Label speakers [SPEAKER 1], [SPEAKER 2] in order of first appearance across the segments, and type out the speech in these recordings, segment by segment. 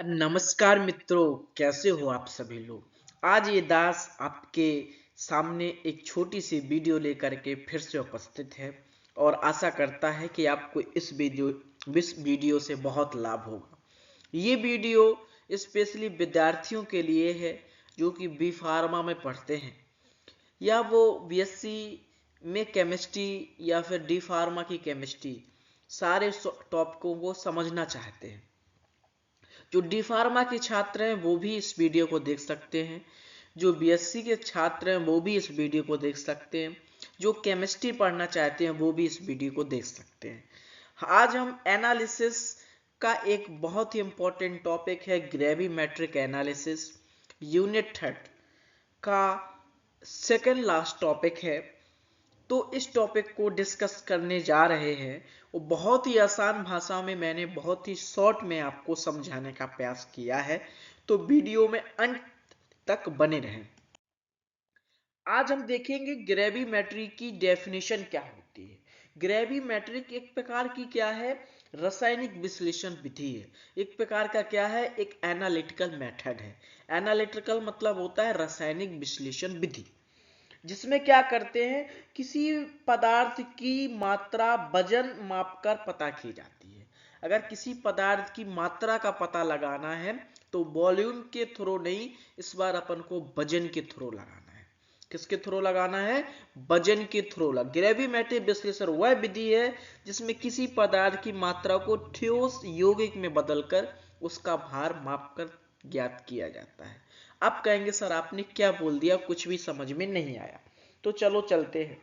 [SPEAKER 1] नमस्कार मित्रों, कैसे हो आप सभी लोग। आज ये दास आपके सामने एक छोटी सी वीडियो लेकर के फिर से उपस्थित है और आशा करता है कि आपको इस वीडियो से बहुत लाभ होगा। ये वीडियो स्पेशली विद्यार्थियों के लिए है जो कि बी फार्मा में पढ़ते हैं या वो बीएससी में केमिस्ट्री या फिर डी फार्मा की केमिस्ट्री सारे टॉपिकों को समझना चाहते हैं। जो डी फार्मा के छात्र हैं वो भी इस वीडियो को देख सकते हैं, जो बीएससी के छात्र हैं वो भी इस वीडियो को देख सकते हैं, जो केमिस्ट्री पढ़ना चाहते हैं वो भी इस वीडियो को देख सकते हैं। आज हम एनालिसिस का एक बहुत ही इंपॉर्टेंट टॉपिक है, ग्रेविमेट्रिक एनालिसिस, यूनिट 3 का सेकेंड लास्ट टॉपिक है। तो इस टॉपिक को डिस्कस करने जा रहे हैं। वो बहुत ही आसान भाषा में मैंने बहुत ही शॉर्ट में आपको समझाने का प्रयास किया है, तो वीडियो में अंत तक बने रहें। आज हम देखेंगे ग्रेविमेट्री की डेफिनेशन क्या होती है। ग्रेविमेट्रिक एक प्रकार की क्या है, रासायनिक विश्लेषण विधि है। एक प्रकार का क्या है, एक एनालिटिकल मेथड है। एनालिटिकल मतलब होता है रासायनिक विश्लेषण विधि, जिसमें क्या करते हैं, किसी पदार्थ की मात्रा वजन मापकर पता की जाती है। अगर किसी पदार्थ की मात्रा का पता लगाना है तो वॉल्यूम के थ्रू नहीं, इस बार अपन को वजन के थ्रू लगाना है। किसके थ्रू लगाना है, वजन के थ्रू। ग्रेविमेट्रिक विश्लेषण वह विधि है जिसमें किसी पदार्थ की मात्रा को ठोस यौगिक में बदलकर उसका भार मापकर ज्ञात किया जाता है। आप कहेंगे सर आपने क्या बोल दिया, कुछ भी समझ में नहीं आया। तो चलो चलते हैं,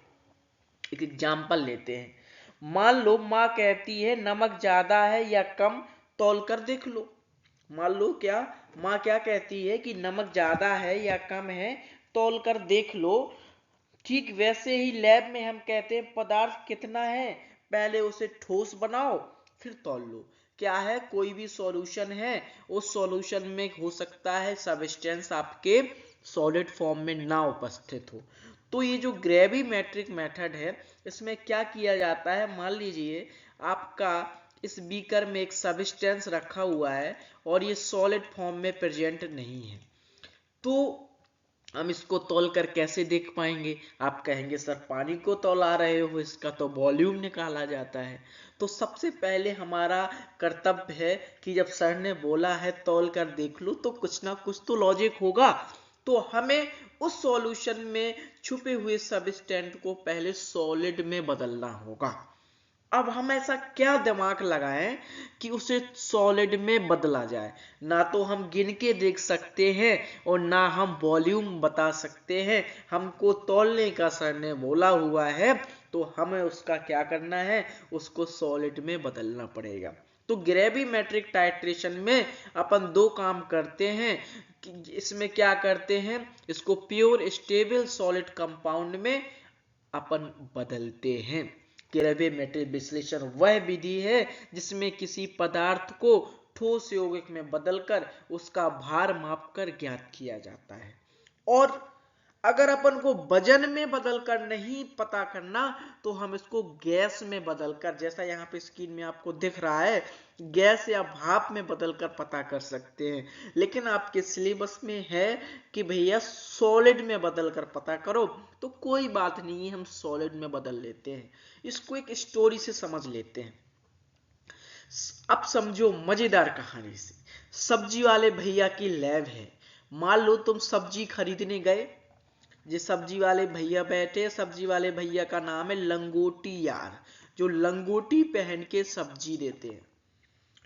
[SPEAKER 1] एक एग्जाम्पल लेते हैं। मान लो माँ कहती है नमक ज्यादा है या कम, तौल कर देख लो। मान लो क्या, माँ क्या कहती है कि नमक ज्यादा है या कम है, तौल कर देख लो। ठीक वैसे ही लैब में हम कहते हैं पदार्थ कितना है, पहले उसे ठोस बनाओ फिर तौल लो। क्या है, कोई भी सॉल्यूशन है, उस सॉल्यूशन में हो सकता है सब्सटेंस आपके सॉलिड फॉर्म में ना उपस्थित हो। तो ये जो ग्रेविमेट्रिक मेथड है, इसमें क्या किया जाता है, मान लीजिए आपका इस बीकर में एक सब्सटेंस रखा हुआ है और ये सॉलिड फॉर्म में प्रेजेंट नहीं है, तो हम इसको तौल कर कैसे देख पाएंगे। आप कहेंगे सर पानी को तौला रहे हो, इसका तो वॉल्यूम निकाला जाता है। तो सबसे पहले हमारा कर्तव्य है कि जब सर ने बोला है तौल कर देख लो, तो कुछ ना कुछ तो लॉजिक होगा। तो हमें उस सॉल्यूशन में छुपे हुए सबस्टेंट को पहले सॉलिड में बदलना होगा। अब हम ऐसा क्या दिमाग लगाएं कि उसे सॉलिड में बदला जाए। ना तो हम गिन के देख सकते हैं और ना हम वॉल्यूम बता सकते हैं। हमको तौलने का सर ने बोला हुआ है, तो हमें उसका क्या करना है, उसको सॉलिड में बदलना पड़ेगा। तो ग्रेविमेट्रिक टाइट्रेशन में अपन दो काम करते हैं। इसमें क्या करते हैं, इसको प्योर स्टेबल सॉलिड कंपाउंड में अपन बदलते हैं। ग्रेविमेट्रिक विश्लेषण वह विधि है जिसमें किसी पदार्थ को ठोस यौगिक में बदलकर उसका भार मापकर ज्ञात किया जाता है। और अगर अपन को वजन में बदलकर नहीं पता करना, तो हम इसको गैस में बदलकर, जैसा यहाँ पे स्क्रीन में आपको दिख रहा है, गैस या भाप में बदलकर पता कर सकते हैं। लेकिन आपके सिलेबस में है कि भैया सॉलिड में बदलकर पता करो, तो कोई बात नहीं, हम सॉलिड में बदल लेते हैं। इसको एक स्टोरी से समझ लेते हैं। अब समझो मजेदार कहानी से। सब्जी वाले भैया की लैब है। मान लो तुम सब्जी खरीदने गए, जो सब्जी वाले भैया बैठे, सब्जी वाले भैया का नाम है लंगोटी यार, जो लंगोटी पहन के सब्जी देते हैं।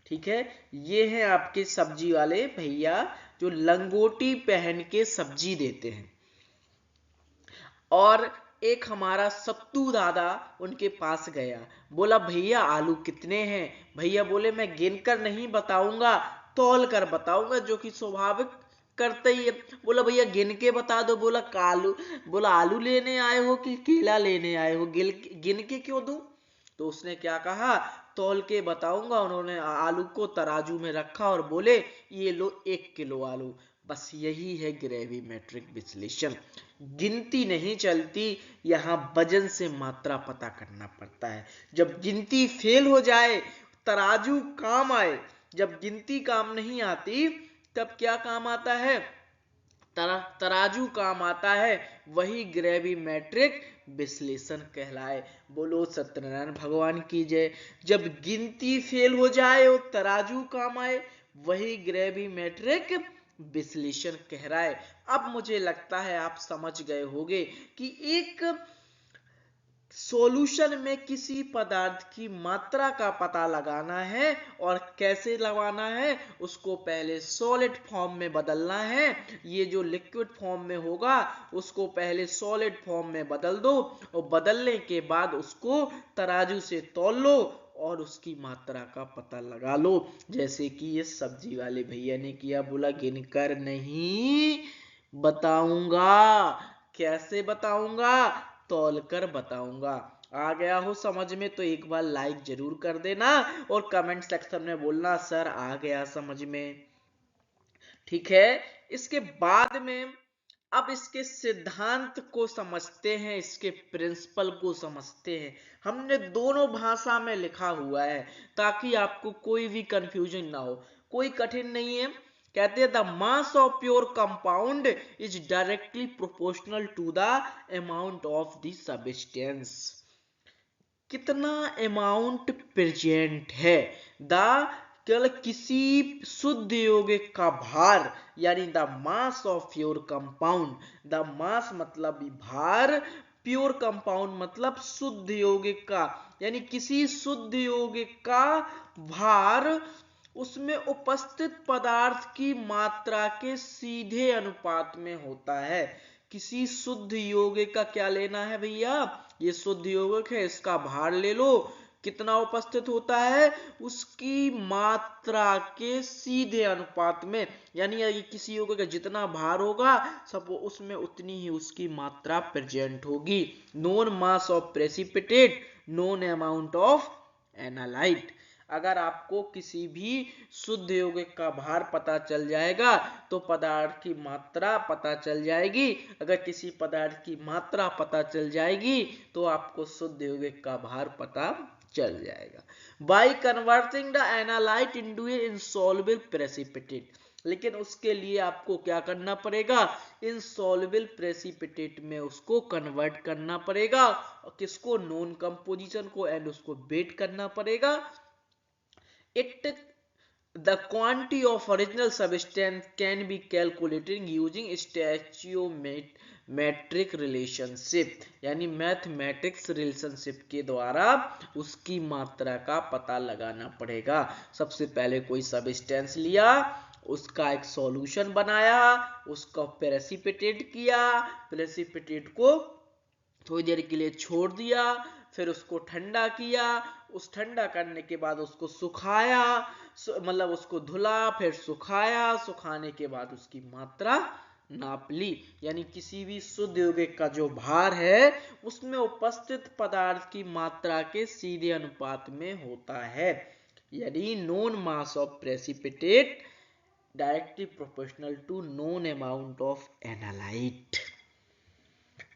[SPEAKER 1] ठीक है, ये है आपके सब्जी वाले भैया जो लंगोटी पहन के सब्जी देते हैं। और एक हमारा सत्तू दादा उनके पास गया, बोला भैया आलू कितने हैं। भैया बोले मैं गिनकर नहीं बताऊंगा, तौल कर बताऊंगा, जो कि स्वाभाविक करते ही है। बोला भैया गिन के बता दो। बोला आलू लेने आए हो कि केला लेने आए हो, गिन के क्यों दूं। तो उसने क्या कहा, तौल के बताऊंगा। उन्होंने आलू को तराजू में रखा और बोले ये लो 1 किलो आलू। बस यही है ग्रेविमेट्रिक विश्लेषण। गिनती नहीं चलती, यहाँ वजन से मात्रा पता करना पड़ता है। जब गिनती फेल हो जाए, तराजू काम आए, जब गिनती काम नहीं आती तब क्या काम आता है? तराजू काम आता है, वही ग्रेविमेट्रिक विश्लेषण कहलाए। बोलो सत्यनारायण भगवान की जय। जब गिनती फेल हो जाए और तराजू काम आए, वही ग्रेविमेट्रिक विश्लेषण कहलाए। अब मुझे लगता है आप समझ गए होंगे कि एक सॉल्यूशन में किसी पदार्थ की मात्रा का पता लगाना है और कैसे लगाना है, उसको पहले सॉलिड फॉर्म में बदलना है। ये जो लिक्विड फॉर्म में होगा उसको पहले सॉलिड फॉर्म में बदल दो और बदलने के बाद उसको तराजू से तौल लो और उसकी मात्रा का पता लगा लो। जैसे कि ये सब्जी वाले भैया ने किया, बोला गिनकर नहीं बताऊंगा। कैसे बताऊंगा? तौल कर बताऊंगा। आ गया हो समझ में? तो एक बार लाइक जरूर कर देना और कमेंट सेक्शन में बोलना सर आ गया समझ में। ठीक है, इसके बाद में अब इसके सिद्धांत को समझते हैं, इसके प्रिंसिपल को समझते हैं। हमने दोनों भाषा में लिखा हुआ है ताकि आपको कोई भी कंफ्यूजन ना हो, कोई कठिन नहीं है। कहते हैं the mass of pure compound is directly proportional to the amount of the substance. कितना अमाउंट प्रेजेंट है, द केवल किसी शुद्ध यौगिक का भार, यानी the mass of pure compound. The mass मतलब भार, प्योर कंपाउंड मतलब शुद्ध यौगिक का, यानी किसी शुद्ध यौगिक का भार उसमें उपस्थित पदार्थ की मात्रा के सीधे अनुपात में होता है। किसी शुद्ध यौगिक का क्या लेना है भैया? ये शुद्ध यौगिक है, इसका भार ले लो, कितना उपस्थित होता है? उसकी मात्रा के सीधे अनुपात में। यानी किसी यौगिक का जितना भार होगा सब उसमें उतनी ही उसकी मात्रा प्रेजेंट होगी। Known mass of precipitate, known amount of analyte. अगर आपको किसी भी शुद्ध यौगिक का भार पता चल जाएगा तो पदार्थ की मात्रा पता चल जाएगी। अगर किसी पदार्थ की मात्रा पता चल जाएगी तो आपको शुद्ध यौगिक का भार पता चल जाएगा। By converting the analyte into A insoluble precipitate, लेकिन उसके लिए आपको क्या करना पड़ेगा? इनसॉल्युबल प्रेसिपिटेट में उसको कन्वर्ट करना पड़ेगा। किसको? नॉन कंपोजिशन को, एंड उसको वेट करना पड़ेगा। The quantity of original substance can be calculated using stoichiometric relationship, यानी मैथमेटिक्स रिलेशनशिप के द्वारा उसकी मात्रा का पता लगाना पड़ेगा। सबसे पहले कोई सब्सटेंस लिया, उसका एक सॉल्यूशन बनाया, उसका प्रेसिपिटेट किया, प्रेसिपिटेट को थोड़ी देर के लिए छोड़ दिया, फिर उसको ठंडा किया, उस ठंडा करने के बाद उसको सुखाया, मतलब उसको धुला, फिर सुखाया, सुखाने के बाद उसकी मात्रा नाप ली। यानी किसी भी शुद्ध यौगिक का जो भार है उसमें उपस्थित पदार्थ की मात्रा के सीधे अनुपात में होता है। यानी known mass of precipitate directly proportional to known amount of analyte.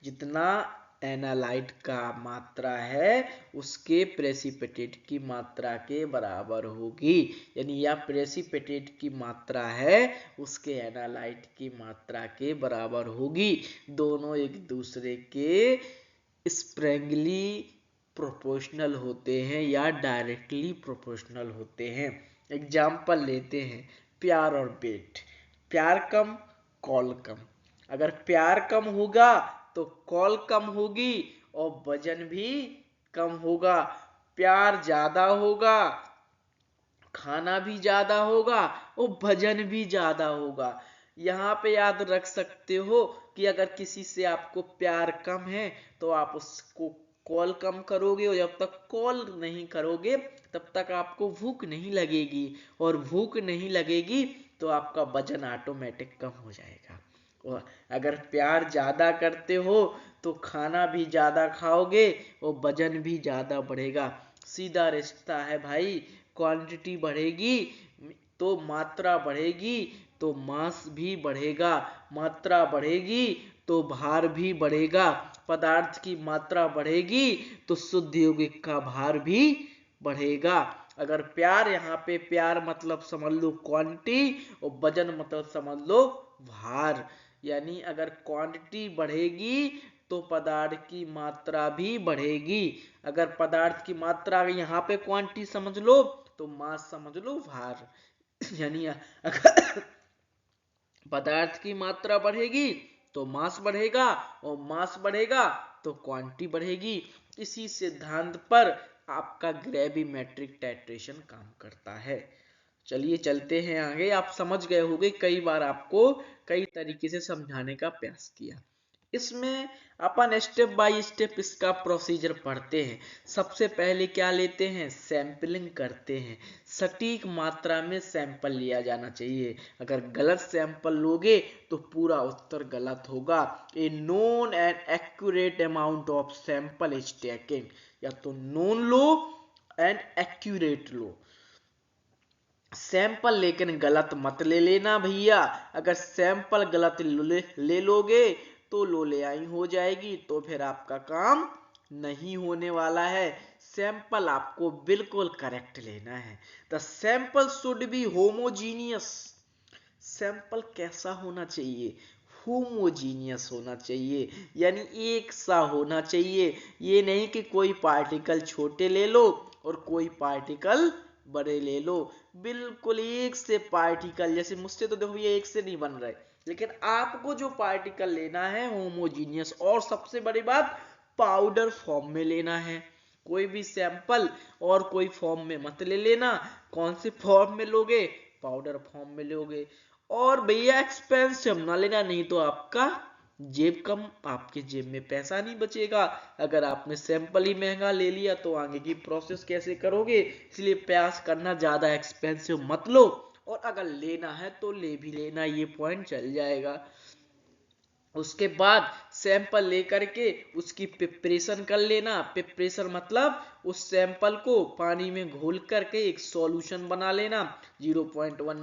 [SPEAKER 1] जितना एनालाइट का मात्रा है उसके प्रेसिपिटेट की मात्रा के बराबर होगी। यानी यह प्रेसिपिटेट की मात्रा है उसके एनालाइट की मात्रा के बराबर होगी। दोनों एक दूसरे के स्प्रैंगली प्रोपोर्शनल होते हैं या डायरेक्टली प्रोपोर्शनल होते हैं। एग्जाम्पल लेते हैं, प्यार और वेट। प्यार कम, कॉल कम। अगर प्यार कम होगा तो कॉल कम होगी और वजन भी कम होगा। प्यार ज्यादा होगा, खाना भी ज्यादा होगा और वजन भी ज्यादा होगा। यहाँ पे याद रख सकते हो कि अगर किसी से आपको प्यार कम है तो आप उसको कॉल कम करोगे, और जब तक कॉल नहीं करोगे तब तक आपको भूख नहीं लगेगी, और भूख नहीं लगेगी तो आपका वजन ऑटोमेटिक कम हो जाएगा। और अगर प्यार ज्यादा करते हो तो खाना भी ज्यादा खाओगे और वजन भी ज्यादा बढ़ेगा। सीधा रिश्ता है भाई, क्वांटिटी बढ़ेगी तो मात्रा बढ़ेगी, तो मास भी बढ़ेगा, मात्रा बढ़ेगी तो भार भी बढ़ेगा, पदार्थ की मात्रा बढ़ेगी तो शुद्ध यौगिक का भार भी बढ़ेगा। अगर प्यार, यहाँ पे प्यार मतलब समझ लो क्वांटिटी और वजन मतलब समझ लो भार। यानी अगर क्वांटिटी बढ़ेगी तो पदार्थ की मात्रा भी बढ़ेगी। अगर पदार्थ की मात्रा यहाँ पे क्वांटिटी समझ लो तो मास समझ लो भार। यानी अगर पदार्थ की मात्रा बढ़ेगी तो मास बढ़ेगा और मास बढ़ेगा तो क्वांटिटी बढ़ेगी। इसी सिद्धांत पर आपका ग्रेविमेट्रिक टाइट्रेशन काम करता है। चलिए चलते हैं आगे। आप समझ गए होंगे, कई बार आपको कई तरीके से समझाने का प्रयास किया। इसमें अपन स्टेप बाय स्टेप इसका प्रोसीजर पढ़ते हैं। सबसे पहले क्या लेते हैं, सैंपलिंग करते हैं। सटीक मात्रा में सैंपल लिया जाना चाहिए। अगर गलत सैंपल लोगे तो पूरा उत्तर गलत होगा। A known and accurate amount of sample is taken. या तो नोन लो एंड एक्यूरेट लो। सैंपल लेकिन गलत मत ले लेना भैया। अगर सैंपल गलत ले लोगे तो लोलेआई हो जाएगी, तो फिर आपका काम नहीं होने वाला है। सैंपल आपको बिल्कुल करेक्ट लेना है। The sample should be homogeneous. Sample कैसा होना चाहिए, होमोजीनियस होना चाहिए, यानी एक सा होना चाहिए। ये नहीं कि कोई पार्टिकल छोटे ले लो और कोई पार्टिकल बड़े ले लो। बिल्कुल एक से पार्टिकल, जैसे मुझसे तो देखो ये एक से नहीं बन रहा है, लेकिन आपको जो पार्टिकल लेना है होमोजीनियस। और सबसे बड़ी बात, पाउडर फॉर्म में लेना है। कोई भी सैंपल और कोई फॉर्म में मत ले लेना। कौन से फॉर्म में लोगे, पाउडर फॉर्म में लोगे। और भैया एक्सपेंसिव ना लेना, नहीं तो आपका जेब कम, आपके जेब में पैसा नहीं बचेगा। अगर आपने सैंपल ही महंगा ले लिया तो आगे की प्रोसेस कैसे करोगे। इसलिए प्रयास करना ज्यादा एक्सपेंसिव मत लो, और अगर लेना है तो ले भी लेना, ये पॉइंट चल जाएगा। उसके बाद सैंपल लेकर के उसकी प्रिपरेशन कर लेना। प्रिपरेशन मतलब उस सैंपल को पानी में घोल करके एक सॉल्यूशन बना लेना। 0.1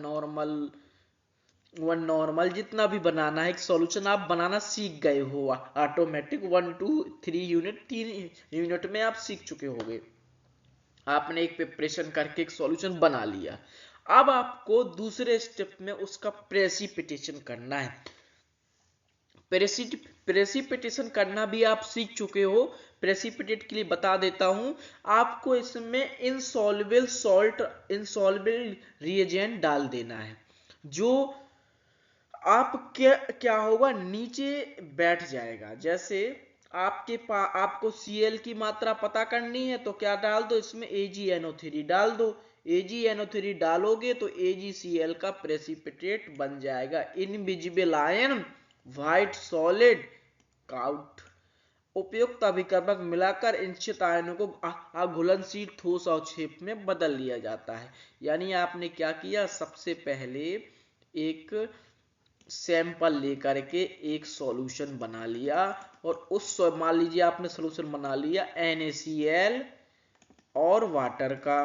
[SPEAKER 1] नॉर्मल जितना भी बनाना है, एक सॉल्यूशन आप बनाना सीख गए हो ऑटोमेटिक। 1 2 3 यूनिट, 3 यूनिट में आप सीख चुके होंगे। आपने एक प्रिपरेशन करके एक सॉल्यूशन बना लिया। अब आपको दूसरे स्टेप में उसका प्रेसिपिटेशन करना है। प्रेसिपिटेशन करना भी आप सीख चुके हो। प्रेसिपिटेट के लिए बता देता हूं आपको। इसमें इनसॉल्युबल सॉल्ट, इनसॉल्युबल रिएजेंट डाल देना है, जो आप क्या होगा, नीचे बैठ जाएगा। जैसे आपको Cl की मात्रा पता करनी है तो क्या डाल दो, इसमें AgNO3 डाल दो। AgNO3 डालोगे तो AgCl का प्रेसिपिटेट बन जाएगा। Invisible ion, white solid cout. उपयुक्त अभिकर्मक मिलाकर निश्चित आयनों को अघुलनशील ठोस अवक्षेप में बदल लिया जाता है। यानी आपने क्या किया, सबसे पहले एक सैंपल लेकर के एक सॉल्यूशन बना लिया, और उस मान लीजिए आपने सॉल्यूशन बना लिया NaCl और वाटर का,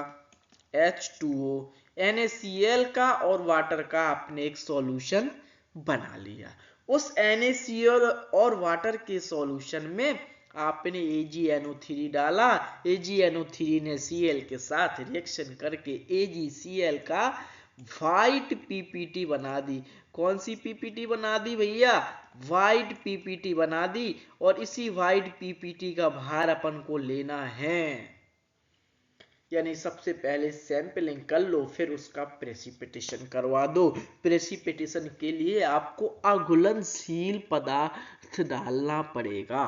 [SPEAKER 1] H2O। NaCl का और वाटर का आपने एक सॉल्यूशन बना लिया। उस NaCl और वाटर के सॉल्यूशन में आपने AgNO3 डाला। AgNO3 ने Cl के साथ रिएक्शन करके AgCl का व्हाइट पीपीटी बना दी। कौन सी पीपीटी बना दी भैया, व्हाइट पीपीटी बना दी। और इसी व्हाइट पीपीटी का भार अपन को लेना है। यानी सबसे पहले सैंपलिंग कर लो, फिर उसका प्रेसिपिटेशन करवा दो। प्रेसिपिटेशन के लिए आपको अघुलनशील पदार्थ डालना पड़ेगा।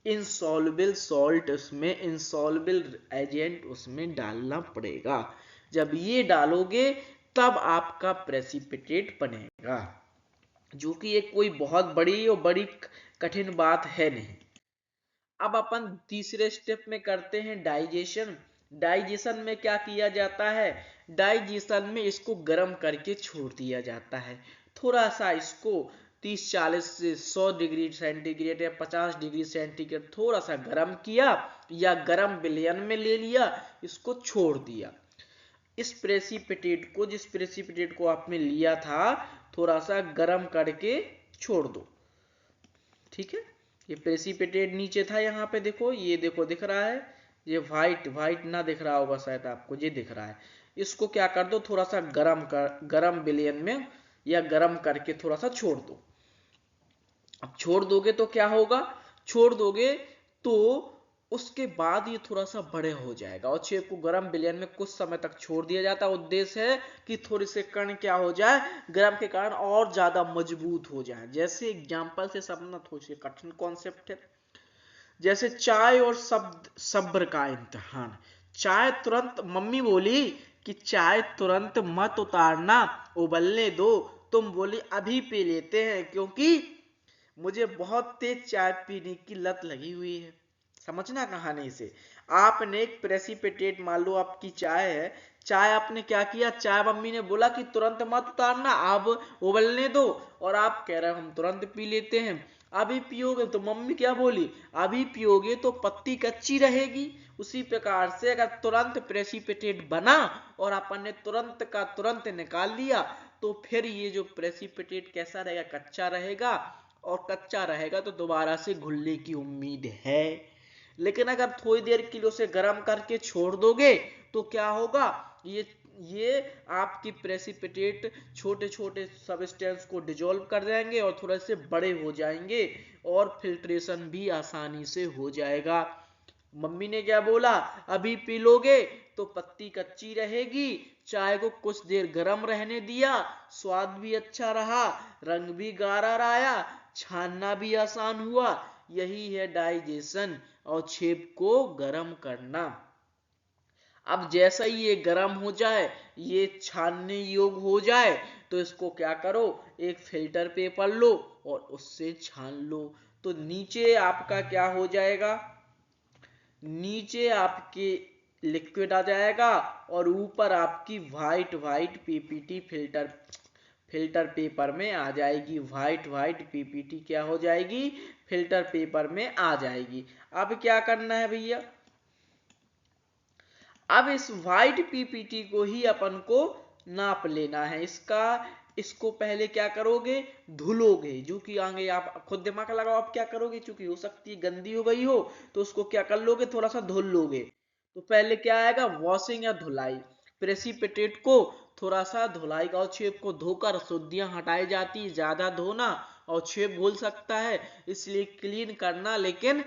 [SPEAKER 1] इनसॉल्युबल सॉल्ट उसमें, इनसॉल्युबल एजेंट उसमें डालना पड़ेगा। जब ये डालोगे तब आपका प्रेसिपिटेट बनेगा, जो कि एक कोई बहुत बड़ी और बड़ी कठिन बात है नहीं। अब अपन तीसरे स्टेप में करते हैं डाइजेशन। डाइजेशन में क्या किया जाता है, डाइजेशन में इसको गर्म करके छोड़ दिया जाता है। थोड़ा सा इसको 30-40 से 100 डिग्री सेंटीग्रेड या 50 डिग्री सेंटीग्रेड थोड़ा सा गर्म किया, या गर्म विलयन में ले लिया, इसको छोड़ दिया। इस प्रेसिपिटेट को, जिस प्रेसिपिटेट को आपने लिया था, थोड़ा सा गर्म करके छोड़ दो। ठीक है, ये प्रेसिपिटेट नीचे था, यहाँ पे देखो, ये देखो दिख रहा है, ये व्हाइट ना दिख रहा होगा शायद आपको, ये दिख रहा है। इसको क्या कर दो, थोड़ा सा गरम विलयन में या गरम करके थोड़ा सा छोड़ दो। अब छोड़ दोगे तो क्या होगा, छोड़ दोगे तो उसके बाद ये थोड़ा सा बड़े हो जाएगा। और छेप को गर्म विलयन में कुछ समय तक छोड़ दिया जाता है। उद्देश्य है कि थोड़े से कण क्या हो जाए, गर्म के कारण और ज्यादा मजबूत हो जाए। जैसे एग्जाम्पल से समझना, थोड़ी सी कठिन कॉन्सेप्ट है। जैसे चाय और सब्र का इम्तिहान। चाय तुरंत, मम्मी बोली कि चाय तुरंत मत उतारना, उबलने दो। तुम बोली अभी पी लेते हैं क्योंकि मुझे बहुत तेज चाय पीने की लत लगी हुई है। समझना कहानी से। आपने एक प्रेसिपिटेट, मान लो आपकी चाय है, चाय आपने क्या किया, चाय मम्मी ने बोला कि तुरंत मत उतारना, आप उबलने दो, और आप कह रहे हो हम तुरंत पी लेते हैं। अभी पियोगे तो मम्मी क्या बोली, अभी पियोगे तो पत्ती कच्ची रहेगी। उसी प्रकार से अगर तुरंत प्रेसिपिटेट बना और अपन ने तुरंत का तुरंत निकाल लिया, तो फिर ये जो प्रेसिपिटेट कैसा रहेगा, कच्चा रहेगा, और कच्चा रहेगा तो दोबारा से घुलने की उम्मीद है। लेकिन अगर थोड़ी देर के लिए उसे गर्म करके छोड़ दोगे तो क्या होगा, ये आपकी प्रेसिपिटेट छोटे छोटे सबस्टेंस को डिजोल्व कर देंगे और थोड़े से बड़े हो जाएंगे, और फिल्ट्रेशन भी आसानी से हो जाएगा। मम्मी ने क्या बोला, अभी पी लोगे तो पत्ती कच्ची रहेगी। चाय को कुछ देर गर्म रहने दिया, स्वाद भी अच्छा रहा, रंग भी गाढ़ा आया, छानना भी आसान हुआ। यही है डाइजेशन और छेप को गर्म करना। अब जैसा ही ये गर्म हो जाए, ये छानने योग्य हो जाए, तो इसको क्या करो, एक फिल्टर पेपर लो और उससे छान लो। तो नीचे आपका क्या हो जाएगा, नीचे आपके लिक्विड आ जाएगा और ऊपर आपकी व्हाइट पीपीटी फिल्टर पेपर में आ जाएगी। व्हाइट पीपीटी क्या हो जाएगी, फिल्टर पेपर में आ जाएगी। अब क्या करना है भैया, अब इस व्हाइट पीपीटी को ही अपन को नाप लेना है। इसको पहले क्या करोगे, धुलोगे। जो कि आगे आप खुद दिमाग लगाओ, आप क्या करोगे, चूंकि हो सकती है गंदी हो गई हो, तो उसको क्या कर लोगे, थोड़ा सा धुल लोगे। तो पहले क्या आएगा, वॉशिंग या धुलाई। प्रेसिपिटेट को थोड़ा सा धुलाई का, और छेप को धोकर अशुद्धियां हटाई जाती है। ज्यादा धोना और छेप घुल सकता है, इसलिए क्लीन करना, लेकिन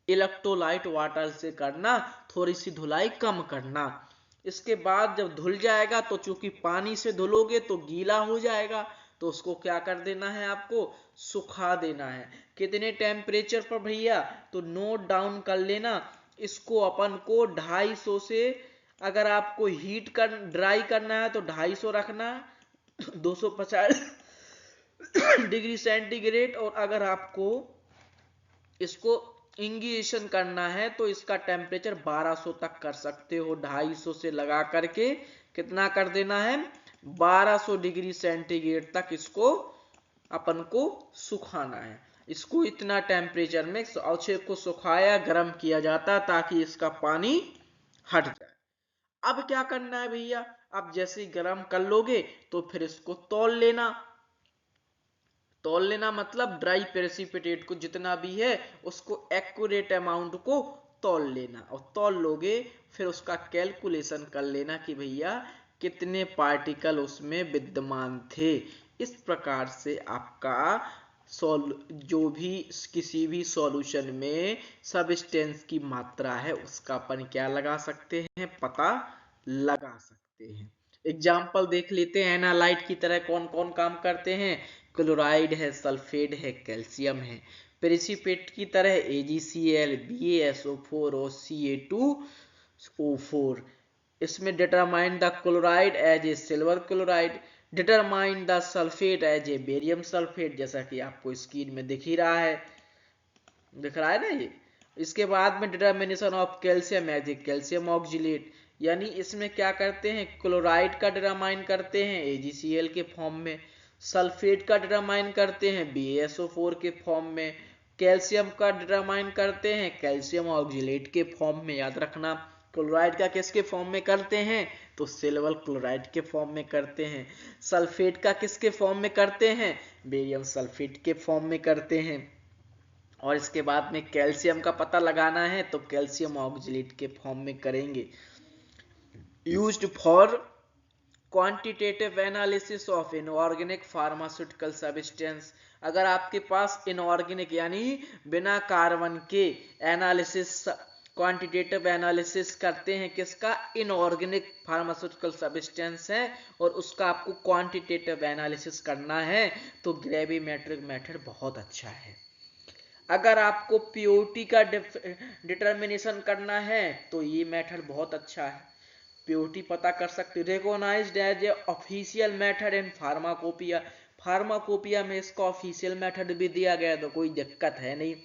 [SPEAKER 1] इलेक्ट्रोलाइट वाटर से करना, थोड़ी सी धुलाई कम करना। इसके बाद जब धुल जाएगा, तो चूंकि पानी से धुलोगे तो गीला हो जाएगा, तो उसको क्या कर देना है, आपको सुखा देना है। कितने टेम्परेचर पर भैया, तो नोट डाउन कर लेना। इसको अपन को 250 से, अगर आपको ड्राई करना है तो 250 रखना है, 250 डिग्री सेंटीग्रेड। और अगर आपको इसको इंगिएशन करना है तो इसका टेम्परेचर 1200 तक कर सकते हो। 250 से लगा करके कितना कर देना है, 1200 डिग्री सेंटीग्रेड तक इसको अपन को सुखाना है। इसको इतना टेम्परेचर में अवक्षेप को सुखाया गर्म किया जाता है ताकि इसका पानी हट जाए। अब क्या करना है भैया, अब जैसे ही गर्म कर लोगे तो फिर इसको तौल लेना। तौल लेना मतलब ड्राई प्रेसिपिटेट को जितना भी है उसको एक्यूरेट अमाउंट को तौल लेना, और तौल लोगे फिर उसका कैलकुलेशन कर लेना कि भैया कितने पार्टिकल उसमें विद्यमान थे। इस प्रकार से आपका जो भी किसी भी सॉल्यूशन में सबस्टेंस की मात्रा है उसका अपन क्या लगा सकते हैं, पता लगा सकते हैं। एग्जाम्पल देख लेते हैं, एनालाइट की तरह कौन कौन काम करते हैं। क्लोराइड है, सल्फेट है, कैल्शियम है। प्रेसिपिटेट की तरह AgCl, BaSO4 और Ca2O4। इसमें determine the chloride as a silver chloride, determine the sulphate as a barium sulphate, जैसा कि आपको स्क्रीन में दिख ही रहा है, दिख रहा है ना ये। इसके बाद में determination of calcium as a calcium oxalate, यानी इसमें क्या करते हैं, क्लोराइड का डिटरमाइन करते हैं AgCl के फॉर्म में, सल्फेट का डिटरमाइन करते हैं BaSO4 के फॉर्म में, कैल्शियम का डिटरमाइन करते हैं कैल्शियम ऑक्जिलेट के फॉर्म में। याद रखना, क्लोराइड का किसके फॉर्म में करते हैं, तो सिल्वर क्लोराइड के फॉर्म में करते हैं। सल्फेट का किसके फॉर्म में करते हैं, बेरियम सल्फेट के फॉर्म में करते हैं। और इसके बाद में कैल्शियम का पता लगाना है तो कैल्शियम ऑक्जेलेट के फॉर्म में करेंगे। Used for quantitative analysis of inorganic pharmaceutical substance. अगर आपके पास इनऑर्गेनिक यानी बिना कार्बन के एनालिसिस, क्वांटिटेटिव एनालिसिस करते हैं किसका, इनऑर्गेनिक फार्मास्यूटिकल सब्सटेंस है, और उसका आपको क्वांटिटेटिव एनालिसिस करना है तो ग्रेविमेट्रिक मेथड बहुत अच्छा है। अगर आपको पीओटी का डिटर्मिनेशन करना है तो ये मेथड बहुत अच्छा है। पीओटी पता कर सकते, recognised as a official method in pharmacopoeia. Pharmacopoeia में इसका ऑफिशियल मेथड भी दिया गया तो कोई दिक्कत है नहीं।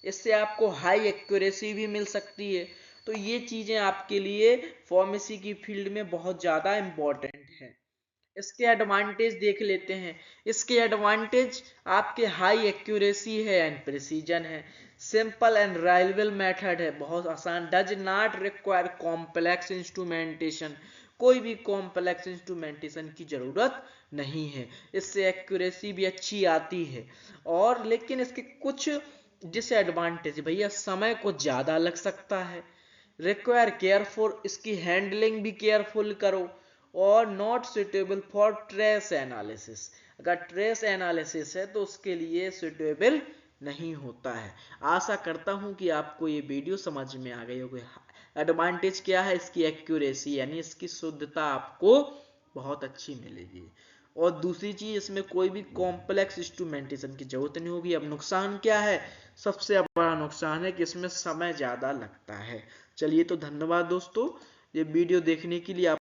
[SPEAKER 1] इससे आपको हाई एक्यूरेसी भी मिल सकती है। तो ये चीजें आपके लिए फार्मेसी की फील्ड में बहुत ज्यादा इंपॉर्टेंट है। इसके एडवांटेज देख लेते हैं। इसके एडवांटेज आपके हाई एक्यूरेसी है एंड प्रिसीजन है, सिंपल एंड रिलायबल मेथड है, बहुत आसान, does not require complex instrumentation, कोई भी कॉम्प्लेक्स इंस्ट्रूमेंटेशन की जरूरत नहीं है। इससे एक्यूरेसी भी अच्छी आती है। और लेकिन इसके कुछ डिसएडवांटेज, भैया समय को ज्यादा लग सकता है, रिक्वायर केयरफुल, इसकी हैंडलिंग भी केयरफुल करो, और not suitable for trace analysis, अगर ट्रेस एनालिसिस है तो उसके लिए सुटेबल नहीं होता है। आशा करता हूं कि आपको ये वीडियो समझ में आ गई होगी। एडवांटेज क्या है, इसकी एक्यूरेसी यानी इसकी शुद्धता आपको बहुत अच्छी मिलेगी, और दूसरी चीज इसमें कोई भी कॉम्प्लेक्स इंस्ट्रूमेंटेशन की जरूरत नहीं होगी। अब नुकसान क्या है, सबसे बड़ा नुकसान है कि इसमें समय ज्यादा लगता है। चलिए तो धन्यवाद दोस्तों ये वीडियो देखने के लिए।